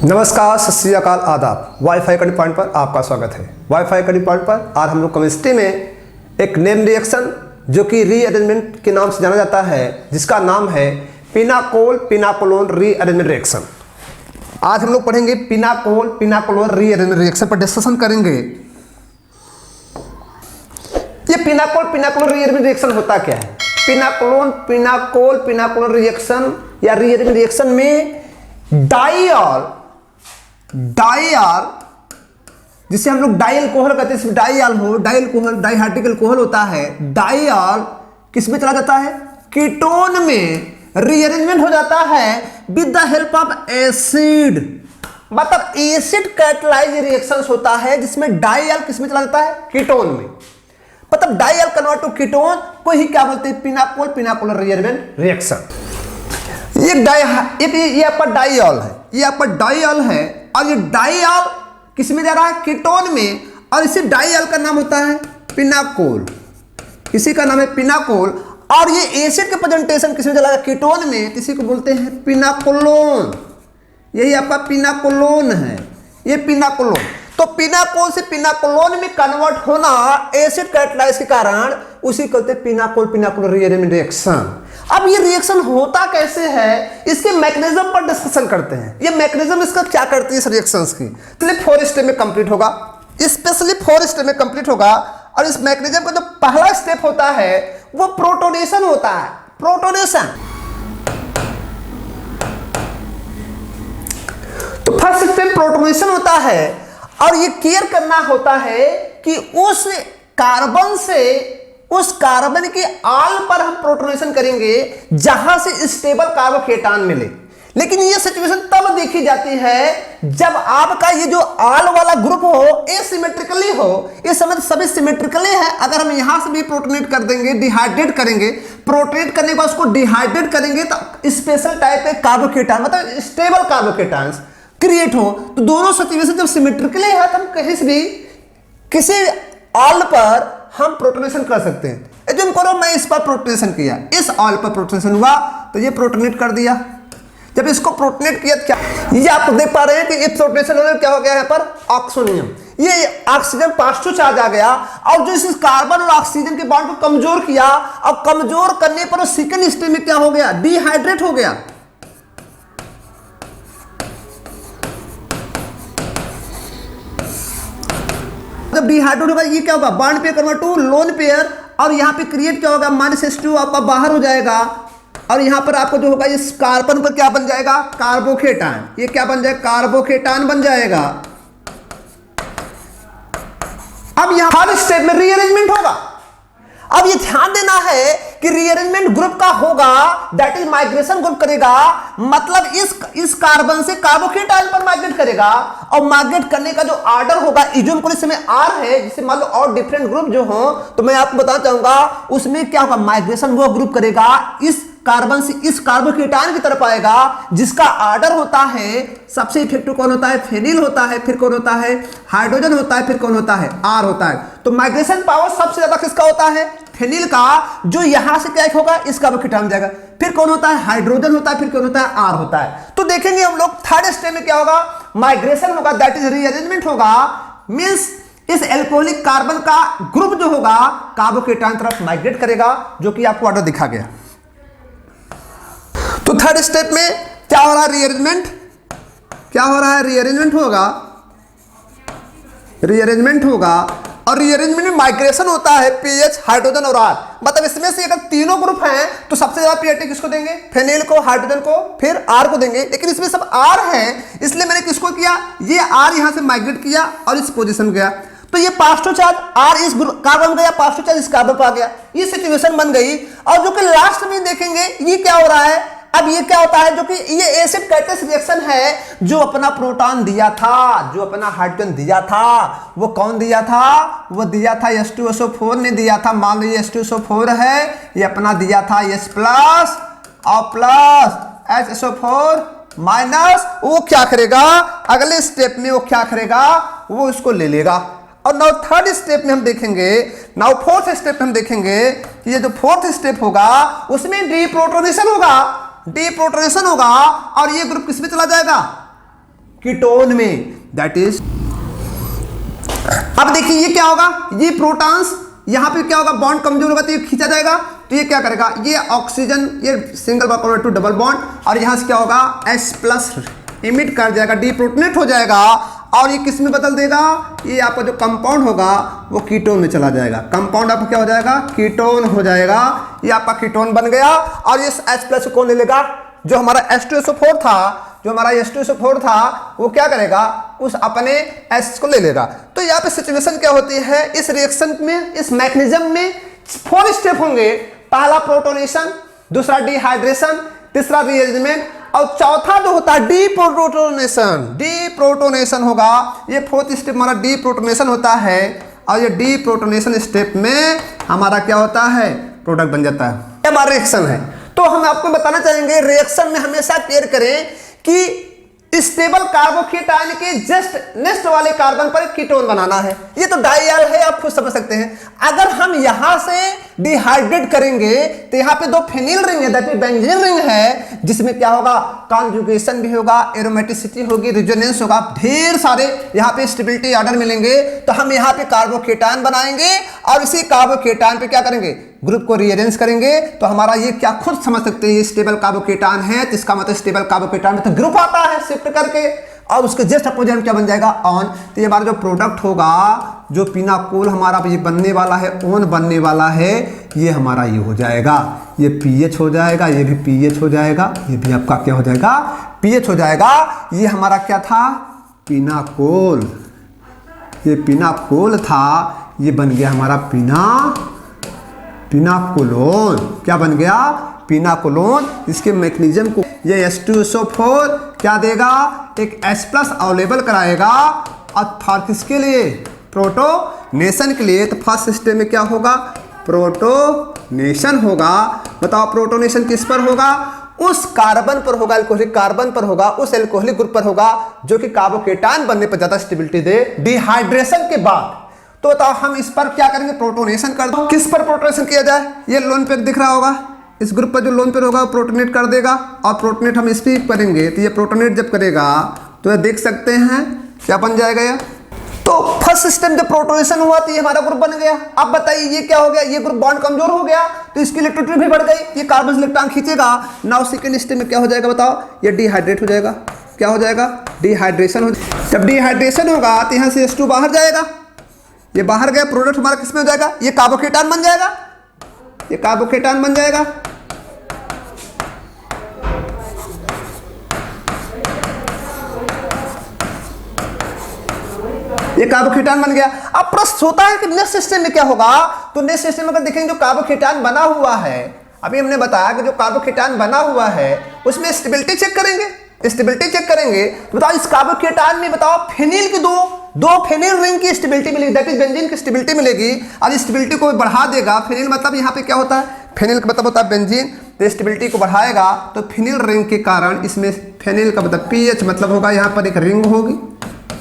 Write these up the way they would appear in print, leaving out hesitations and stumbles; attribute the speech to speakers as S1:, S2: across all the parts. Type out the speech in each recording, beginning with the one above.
S1: नमस्कार, सत श्री अकाल, आदाब। वाईफाई कड़ी पॉइंट पर आपका स्वागत है। वाईफाई कड़ी पॉइंट पर आज हम लोग केमिस्ट्री में एक नेम रिएक्शन जो कि रीअरेंजमेंट के नाम से जाना जाता है, जिसका नाम है पिनाकोल पिनाकोलोन रीअरेंजमेंट रिएक्शन। आज हम लोग पढ़ेंगे पिनाकोल पिनाकोलोन रीअरेंजमेंट रिएक्शन पर डिस्कशन करेंगे। ये पिनाकोल पिनाकोलोन रीअरेंजमेंट रिएक्शन होता क्या है? पिनाकोल पिनाकोलोन रिएक्शन या रीअरेंजमेंट रिएक्शन में डाइऑल जिसे हम लोग डाई अल्कोहल कहते हैं, डाई अल्कोहल डाइहाइड्रिक अल्कोहल होता है। डाइऑल किस में चला जाता है? कीटोन में रीअरेंजमेंट हो जाता है with the help of acid. मतलब एसिड कैटालाइज रिएक्शंस होता है जिसमें डाइऑल किस में चला जाता है? कीटोन में। मतलब डाइऑल कन्वर्ट टू कीटोन को ही क्या बोलते हैं? Pinacol pinacolone rearrangement reaction. ये आपका डाइऑल है, ये आपका डाइऑल है और ये डाइऑल किस में जा रहा है? कीटोन में। और इसी डाइऑल का नाम होता है पिनाकोल, इसी का नाम है पिनाकोल। और ये एसिड का प्रेजेंटेशन किस में चला गया? कीटोन में। इसी को बोलते हैं पिनाकोलोन। यही आपका पिनाकोलोन है, ये पिनाकोलोन। तो पिनाकोल से पिनाकोलोन में कन्वर्ट होना एसिड कैटालाइज के कारण उसी कहते हैं पिनाकोल पिनाकोलर रीअरेंजमेंट रिएक्शन। अब ये रिएक्शन होता कैसे है, इसके मैकेनिज्म पर डिस्कशन करते हैं। ये मैकेनिज्म इसका क्या करती है इस रिएक्शंस की, इसलिए 4 स्टेप में कंप्लीट होगा, स्पेशली 4 स्टेप में कंप्लीट होगा। और इस मैकेनिज्म का जो पहला स्टेप होता है वो प्रोटोनेशन होता है। प्रोटोनेशन तो फर्स्ट स्टेप प्रोटोनेशन होता है और ये केयर करना होता है कि उस कार्बन के आल पर हम प्रोटोनेशन करेंगे जहां से स्टेबल कार्बोकेटान मिले। लेकिन ये सिचुएशन तब देखी जाती है जब आपका ये जो आल वाला ग्रुप हो एसिमेट्रिकली हो। ये समझ सभी सिमेट्रिकली है। अगर हम यहां से भी प्रोटोनेट कर देंगे, डिहाइड्रेट करेंगे, प्रोटोनेट करने के बाद उसको डिहाइड्रेट करेंगे तो स्पेशल टाइप के कार्बोकेटान मतलब स्टेबल कार्बोकेटान्स क्रिएट हो। तो दोनों सिचुएशन जब सिमेट्रिकली है तो हम कहीं से भी किसी आल पर हम प्रोटोनेशन कर सकते हैं। एज्यूम करो मैं इस पर प्रोटोनेशन किया, इस ऑयल पर प्रोटोनेशन हुआ तो ये प्रोटोनेट कर दिया। जब इसको प्रोटोनेट किया क्या ये आप देख पा रहे हैं कि इस प्रोटोनेशन होने क्या हो गया है पर ऑक्सीजन, ये ऑक्सीजन पॉजिटिव चार्ज आ गया और जो इस कार्बन और ऑक्सीजन के बॉन्ड को कमजोर किया और कमजोर करने पर सेकंड स्टेज में क्या हो गया? डिहाइड्रेट हो गया। जब डिहाइड्रेट होगा ये क्या होगा? Bond pair convert to lone pair और यहां पे क्रिएट क्या होगा? -H2 आपका बाहर हो जाएगा और यहां पर आपको जो होगा इस कार्बन पर क्या बन जाएगा? कार्बोकेटान। ये क्या बन जाएगा? कार्बोकेटान बन जाएगा। अब यहां हर स्टेप में रीअरेंजमेंट होगा। अब ये ध्यान देना है कि रीअरेंजमेंट ग्रुप का होगा, दैट इज माइग्रेशन ग्रुप करेगा। मतलब इस कार्बन से कार्बोकेटान पर माइग्रेट करेगा और माइग्रेट करने का जो ऑर्डर होगा, इज्यूम को इस समय आर है, जिसे मान लो और डिफरेंट ग्रुप जो हो तो मैं आपको बताना चाहूंगा उसमें क्या होगा? माइग्रेशन वो ग्रुप करेगा, इस कार्बन से इस कार्बोकेटान की तरफ आएगा जिसका ऑर्डर होता है। सबसे इफेक्टिव कौन होता है? फेनिल होता है, फिर कौन होता है? हाइड्रोजन होता है, फिर कौन होता है? आर होता है। तो माइग्रेशन पावर सबसे ज्यादा किसका होता है? फेनिल का, जो यहां से क्या होगा? इस कार्बोकेटान जाएगा। फिर कौन होता है? हाइड्रोजन होता है, फिर कौन होता है? आर होता है। तो देखेंगे हम लोग थर्ड स्टेप में क्या होगा? माइग्रेशन होगा, दैट इज रीअरेंजमेंट होगा। मींस इस एल्कोहलिक कार्बन का ग्रुप जो होगा कार्बोकेटान तरफ माइग्रेट करेगा, जो कि आपको ऑर्डर दिखा गया। तो थर्ड स्टेप में क्या हो रहा है? रीअरेंजमेंट। क्या हो रहा है? रीअरेंजमेंट होगा और रीअरेंजमेंट में माइग्रेशन होता है पीएच, हाइड्रोजन और आर। मतलब इसमें से अगर तीनों ग्रुप हैं तो सबसे ज्यादा पीएच किसको देंगे? फेनिल को, हाइड्रोजन को, फिर आर को देंगे। लेकिन इसमें सब आर है, इसलिए मैंने किसको किया? ये आर यहां से माइग्रेट किया और इस पोजीशन गया। तो ये पॉजिटिव चार्ज आर इस कार्बन गया, पॉजिटिव चार्ज इस कार्बन पर आ गया। ये सिचुएशन बन गई। और जो कि लास्ट में देखेंगे ये क्या हो रहा है? अब ये क्या होता है? जो कि ये एसिड कैटालिस रिएक्शन है, जो अपना प्रोटॉन दिया था, जो अपना हाइड्रोजन दिया था, वो कौन दिया था? वो दिया था H2SO4 ने दिया था। मान लो ये H2SO4 है, ये अपना दिया था H प्लस और प्लस HSO4 माइनस। वो क्या करेगा? अगले स्टेप में वो क्या करेगा? वो इसको ले लेगा। और नाउ थर्ड स्टेप में हम देखेंगे, नाउ फोर्थ स्टेप में हम देखेंगे कि ये जो फोर्थ स्टेप होगा उसमें डीप्रोटोनेशन होगा। डीप्रोटोनेशन होगा और ये ग्रुप किस में चला जाएगा? कीटोन में, दैट इज। अब देखिए ये क्या होगा, ये प्रोटॉन्स यहां पे क्या होगा, बॉन्ड कमजोर होगा तो ये खींचा जाएगा, तो ये क्या करेगा, ये ऑक्सीजन, ये single bond to double bond, और यहां से क्या होगा H+ इमिट कर जाएगा, डीप्रोटोनेट हो जाएगा, और ये किस में बदल देगा, ये आपका जो कंपाउंड होगा वो कीटोन में चला जाएगा। कंपाउंड आपका क्या हो जाएगा, कीटोन हो जाएगा, ये आपका कीटोन बन गया। और ये H+ को कौन ले लेगा, जो हमारा H2SO4 था, जो हमारा H2SO4 था वो क्या करेगा, उस अपने H को ले लेगा। तो यहाँ पे सिचुएशन क्या होती है, इस रिएक्शन में, इस मैकेनिज्म में 4 स्टेप होंगे। पहला प्रोटोनेशन, दूसरा डिहाइड्रेशन, तीसरा रीअरेंजमेंट, और चौथा जो होता है डीप्रोटोनेशन। डीप्रोटोनेशन होगा, ये 4th स्टेप हमारा डीप्रोटोनेशन होता है। और ये डीप्रोटोनेशन स्टेप में हमारा क्या होता है, प्रोडक्ट बन जाता है, ये हमारा रिएक्शन है। तो हम आपको बताना चाहेंगे रिएक्शन में हमेशा केयर करें कि स्टेबल कार्बोकेटायन के जस्ट नेक्स्ट वाले कार्बन पर कीटोन बनाना है। ये तो डाइयल है, आप खुद समझ सकते हैं। अगर हम यहां से डिहाइड्रेट करेंगे तो यहाँ पे 2 फेनिल रिंग है, दैट इज बेंजीन रिंग है, जिसमें क्या होगा, कॉन्जुगेशन भी होगा, एरोमेटिसिटी होगी, रिजोनेंस होगा, ढेर सारे यहाँ पे स्टेबिलिटी ऑर्डर मिलेंगे। तो हम यहाँ पे कार्बोकेटायन बनाएंगे और इसी कार्बोकेटायन पे क्या करेंगे, ग्रुप को रीअरेंज करेंगे। तो हमारा ये क्या खुद समझ सकते हैं, ये स्टेबल कार्बोकेटायन है, तो इसका मतलब स्टेबल कार्बोकेटायन में तो ग्रुप आता है शिफ्ट करके, और उसके जस्ट अपोजिट क्या बन जाएगा, ऑन। तो ये हमारा जो प्रोडक्ट होगा, जो पिनाकोल हमारा ये बनने वाला है, ऑन बनने वाला है, ये हमारा ये हो जाएगा, ये पीएच हो जाएगा, ये भी पीएच हो जाएगा, ये भी आपका क्या हो जाएगा, पीएच हो जाएगा। ये हमारा क्या था, पिनाकोल, ये पिनाकोल था, ये बन गया हमारा पिनाकोलोन। क्या बन गया, पिनाकोलोन। इसके मैकेनिज्म को ये H2SO4 क्या देगा, एक H+ अवेलेबल कराएगा, और किसके लिए, प्रोटोनेशन के लिए। तो फर्स्ट स्टेप में क्या होगा, प्रोटोनेशन होगा। बताओ प्रोटोनेशन किस पर होगा, उस कार्बन पर होगा, एल्कोहलिक कार्बन पर होगा, उस एल्कोहलिक ग्रुप पर होगा जो कि कार्बोकेटायन बनने पर ज्यादा स्टेबिलिटी दे डिहाइड्रेशन के बाद। तो बताओ हम इस पर क्या करेंगे, प्रोटोनेशन कर दो। किस पर प्रोटोनेशन किया जाए, ये लोन पेयर दिख रहा होगा, इस ग्रुप पर जो लोन पेयर होगा प्रोटोनेट कर देगा, और प्रोटोनेट हम इस पर करेंगे। तो ये प्रोटोनेट जब करेगा तो ये देख सकते हैं क्या बन जाएगा ये। तो फर्स्ट सिस्टम जब प्रोटोनेशन हुआ तो ये हमारा ग्रुप बन गया। अब बताइए ये क्या हो गया, ये ग्रुप बॉन्ड कमजोर हो गया, तो इसकी इलेक्ट्रोनेगेटिविटी भी बढ़ गई, ये कार्बन से इलेक्ट्रॉन खींचेगा। नाउ सेकंड स्टेप में क्या हो जाएगा, बताओ, ये डिहाइड्रेट हो जाएगा। क्या हो जाएगा, डिहाइड्रेशन हो। जब डिहाइड्रेशन होगा तो यहाँ से H2 बाहर जाएगा, ये बाहर गया, प्रोडक्ट हमारा किसमें हो जाएगा, ये कार्बोकेटायन बन जाएगा, ये कार्बोकेटायन बन जाएगा। ये कार्बोकेटायन बन गया। अब प्रश्न होता है कि नेक्स्ट सिस्टम में क्या होगा, तो नेक्स्ट सिस्टम में अगर देखेंगे जो कार्बोकेटायन बना हुआ है, अभी हमने बताया कि जो कार्बोकेटायन बना हुआ है उसमें स्टेबिलिटी चेक करेंगे, स्टेबिलिटी चेक करेंगे। तो बताओ इस कार्बोकेटायन में बताओ फेनिल की दो फेनिल रिंग की स्टेबिलिटी मिलेगी, दैट इज बेंजीन की स्टेबिलिटी मिलेगी, और स्टेबिलिटी को बढ़ा देगा। फेनिल मतलब यहाँ पे क्या होता है, फेनिल का मतलब होता है बेंजीन, तो स्टेबिलिटी को बढ़ाएगा। तो फेनिल रिंग के कारण इसमें फेनिल का मतलब पीएच मतलब होगा, यहाँ पर एक रिंग होगी,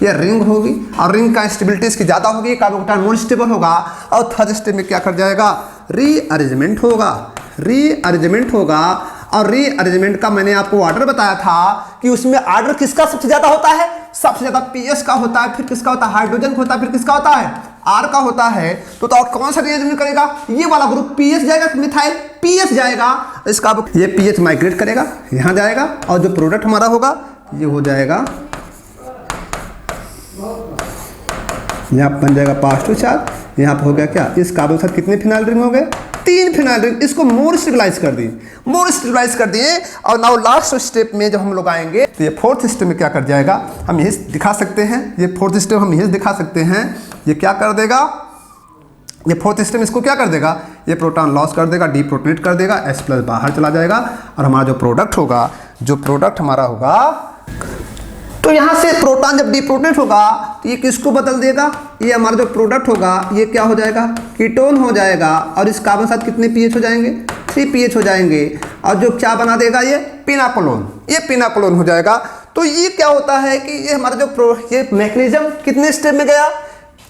S1: ये रिंग होगी, और रिंग का स्टेबिलिटी इसकी ज्यादा होगी, कार्बोकेटायन मोर स्टेबल होगा। और थर्ड स्टेप में क्या कर जाएगा, रीअरेंजमेंट होगा, रीअरेंजमेंट होगा। और रीअरेंजमेंट का मैंने आपको ऑर्डर बताया था कि उसमें ऑर्डर किसका सबसे ज्यादा होता है, सबसे ज्यादा पीएच का होता है, फिर किसका होता है, हाइड्रोजन का होता है, फिर किसका होता है, आर का होता है। तो कौन सा रीअरेंजमेंट करेगा, ये वाला ग्रुप पीएच जाएगा, मिथाइल पीएच जाएगा, इसका ये पीएच माइग्रेट करेगा, यहाँ जाएगा, और जो प्रोडक्ट हमारा होगा ये हो जाएगा, यहाँ बन जाएगा 5 to 4। यहाँ पर हो गया क्या, इस कार्बन के साथ कितने फिनाइल रिंग हो गए, 3 फिनाइल रिंग। इसको मोर स्टेबलाइज कर दिए, मोर स्टेबलाइज कर दिए। और नाउ लास्ट स्टेप में जब हम लोग आएंगे तो ये फोर्थ स्टेप में क्या कर जाएगा, हम यही दिखा सकते हैं, ये फोर्थ स्टेप हम यही दिखा सकते हैं। ये क्या कर देगा, ये फोर्थ स्टेप इसको क्या कर देगा, ये प्रोटॉन लॉस कर देगा, डीप्रोटोनेट कर देगा, H+ बाहर चला जाएगा, और हमारा जो प्रोडक्ट होगा, जो प्रोडक्ट हमारा होगा, तो यहाँ से प्रोटॉन जब डीप्रोटोनेट होगा तो ये किसको बदल देगा, ये हमारा जो प्रोडक्ट होगा ये क्या हो जाएगा, कीटोन हो जाएगा। और इस कार्बन साथ कितने पीएच हो जाएंगे, 3 पीएच हो जाएंगे। और जो क्या बना देगा, ये पिनाकोलोन, ये पिनाकोलोन हो जाएगा। तो ये क्या होता है कि ये हमारा जो ये मैकेनिज्म कितने स्टेप में गया,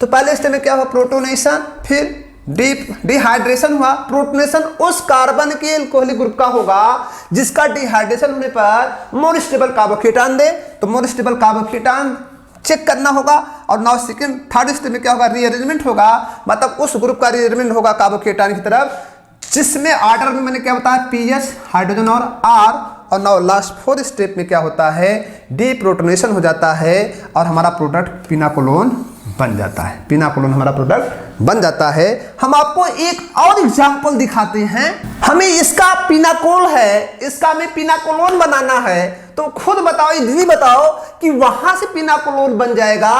S1: तो पहले स्टेप में क्या हुआ, प्रोटोनेशन, फिर डिहाइड्रेशन हुआ। प्रोटोनेशन उस कार्बन के एल्कोहलिक ग्रुप का होगा जिसका डिहाइड्रेशन होने पर मोर स्टेबल कार्बोकेटायन दे। तो मोर स्टेबल कार्बोकेटायन चेक करना होगा। और नाउ सेकंड थर्ड स्टेप में क्या होगा, रीअरेंजमेंट होगा, मतलब उस ग्रुप का रीअरेंजमेंट होगा कार्बोकेटायन की तरफ जिसमें ऑर्डर में मैंने क्या बताया, पीएच, हाइड्रोजन और आर। और नाउ लास्ट फोर्थ स्टेप में क्या होता है, डीप्रोटोनेशन हो जाता है और हमारा प्रोडक्ट पिनाकोलोन बन जाता है। पिनाकोलोन हमारा प्रोडक्ट बन जाता है। हम आपको एक और एग्जांपल दिखाते हैं। हमें इसका पिनाकोल है, इसका हमें पिनाकोलोन बनाना है, तो खुद बताओ, इजीली बताओ कि वहां से पिनाकोलोन बन जाएगा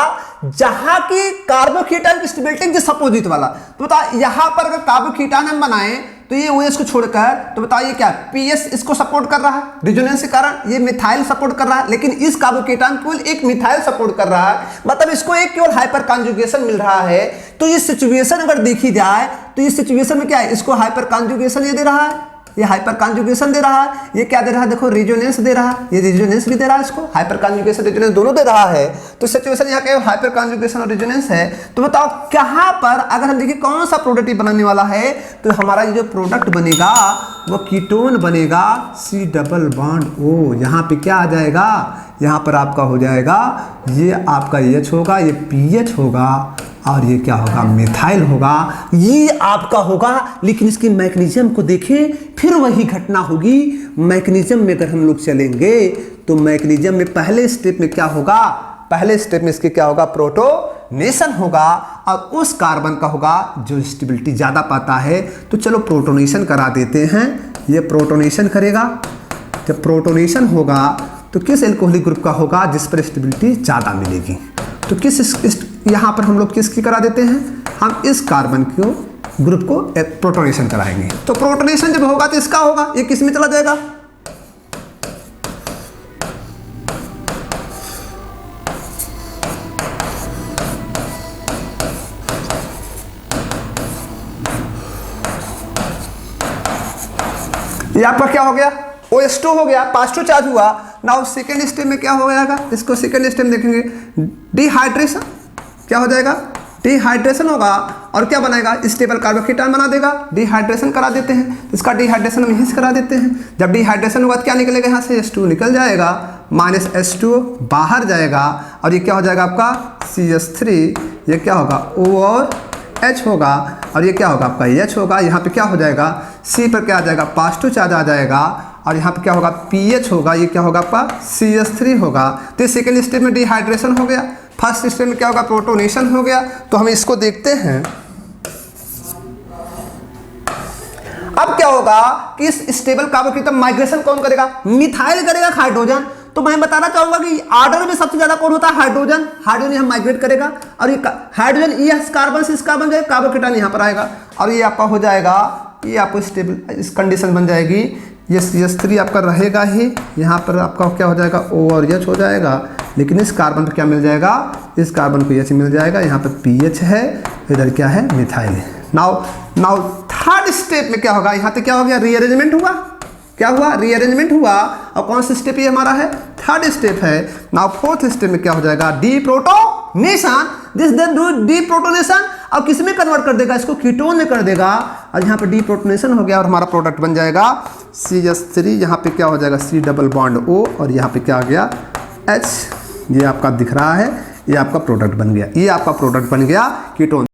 S1: जहां की कार्बोकेटायन की स्टेबिलिटी जिस अपोजिट वाला। तो बताओ यहां पर अगर कार्बोकेटायन हम बनाएं तो ये OH को छोड़कर, तो बताओ ये क्या, पीएस इसको सपोर्ट कर रहा है रिजोनेंस के कारण, ये मिथाइल सपोर्ट कर रहा है, लेकिन इस कार्बोकेटायन केवल एक मिथाइल सपोर्ट कर रहा है, मतलब इसको एक केवल हाइपर कॉन्जुगेशन मिल रहा है। तो ये सिचुएशन अगर देखी जाए तो इस सिचुएशन में क्या है, इसको हाइपर कॉन्जुगेशन ये दे रहा है, ये हाइपर कॉन्जुगेशन दे रहा है, ये क्या दे रहा है, देखो रेजोनेंस दे रहा है, ये रेजोनेंस भी दे रहा है, इसको हाइपर कॉन्जुगेशन रेजोनेंस दोनों दे रहा है। तो सिचुएशन यहाँ क्या हाइपर कॉन्जुगेशन और रेजोनेंस है। तो बताओ कहाँ पर अगर हम देखिए कौन सा प्रोडक्ट बनाने वाला है, तो हमारा ये जो प्रोडक्ट बनेगा वो कीटोन बनेगा, C डबल बॉन्ड O। यहाँ पे क्या आ जाएगा, यहाँ पर आपका हो जाएगा, ये आपका H होगा, ये PH होगा और ये क्या होगा, मिथाइल होगा, ये आपका होगा। लेकिन इसके मैकेनिज्म को देखें, फिर वही घटना होगी। मैकेनिज्म में अगर हम लोग चलेंगे तो मैकेनिज्म में पहले स्टेप में क्या होगा, पहले स्टेप में इसके क्या होगा, प्रोटोनेशन होगा और उस कार्बन का होगा जो स्टेबिलिटी ज़्यादा पाता है। तो चलो प्रोटोनेशन करा देते हैं। ये प्रोटोनेशन करेगा, जब प्रोटोनेशन होगा तो किस एल्कोहलिक ग्रुप का होगा जिस पर स्टेबिलिटी ज़्यादा मिलेगी। तो किस यहाँ पर हम लोग किसकी करा देते हैं, हम इस कार्बन को ग्रुप को प्रोटोनेशन कराएंगे। तो प्रोटोनेशन जब होगा तो इसका होगा, ये किस में चला जाएगा, ये आपका क्या हो गया, OH2 हो गया, पॉजिटिव चार्ज हुआ। नाउ सेकेंड स्टेप में क्या हो जाएगा, इसको सेकेंड स्टेप देखेंगे, डिहाइड्रेशन क्या हो जाएगा, डिहाइड्रेशन होगा और क्या बनाएगा, स्टेबल कार्बोकेटायन बना देगा। डिहाइड्रेशन करा देते हैं, तो इसका डिहाइड्रेशन हम यहीं से करा देते हैं। जब डिहाइड्रेशन होगा तो क्या निकलेगा, यहाँ से H2 निकल जाएगा, माइनस H2 बाहर जाएगा और ये क्या हो जाएगा आपका CH3, ये क्या होगा O और H होगा और ये क्या होगा आपका H होगा। यहाँ पे क्या हो जाएगा, C पर क्या आ जाएगा, पॉजिटिव चार्ज आ जाएगा और यहाँ पे क्या होगा, PH होगा, ये क्या होगा आपका CH3 होगा। तो सेकेंड स्टेप में डिहाइड्रेशन हो गया, फर्स्ट स्टेप में क्या होगा, प्रोटोनेशन हो गया। तो हम इसको देखते हैं। अब क्या होगा कि इस स्टेबल कार्बोकेटायन माइग्रेशन कौन करेगा, मिथाइल करेगा, हाइड्रोजन। तो मैं बताना चाहूंगा कि ऑर्डर में सबसे ज्यादा कौन होता है, हाइड्रोजन। हाइड्रोजन यहाँ माइग्रेट करेगा और ये हाइड्रोजन इस कार्बन से इस कार्बन जाएगा, कार्बोकेटायन यहाँ पर आएगा और ये आपका हो जाएगा, ये आपको स्टेबल इस कंडीशन बन जाएगी। ये CH3 आपका रहेगा ही, यहाँ पर आपका क्या हो जाएगा, O और H हो जाएगा, लेकिन इस कार्बन पर क्या मिल जाएगा, इस कार्बन को H मिल जाएगा, यहाँ पर PH है, इधर क्या है, मिथाइल है। नाउ थर्ड स्टेप में क्या होगा, यहाँ पे क्या हो गया, रीअरेंजमेंट हुआ, क्या हुआ, रीअरेंजमेंट हुआ। और कौन सा स्टेप ये हमारा है, थर्ड स्टेप है। नाउ फोर्थ स्टेप में क्या हो जाएगा, deprotonation. This then do deprotonation और किस में कन्वर्ट कर देगा, इसको कीटोन में कर देगा और यहाँ पे डीप्रोटोनेशन हो गया और हमारा प्रोडक्ट बन जाएगा CH3। यहाँ पे क्या हो जाएगा, C डबल बॉन्ड O और यहाँ पे क्या आ गया, H। ये आपका दिख रहा है, ये आपका प्रोडक्ट बन गया, ये आपका प्रोडक्ट बन गया कीटोन।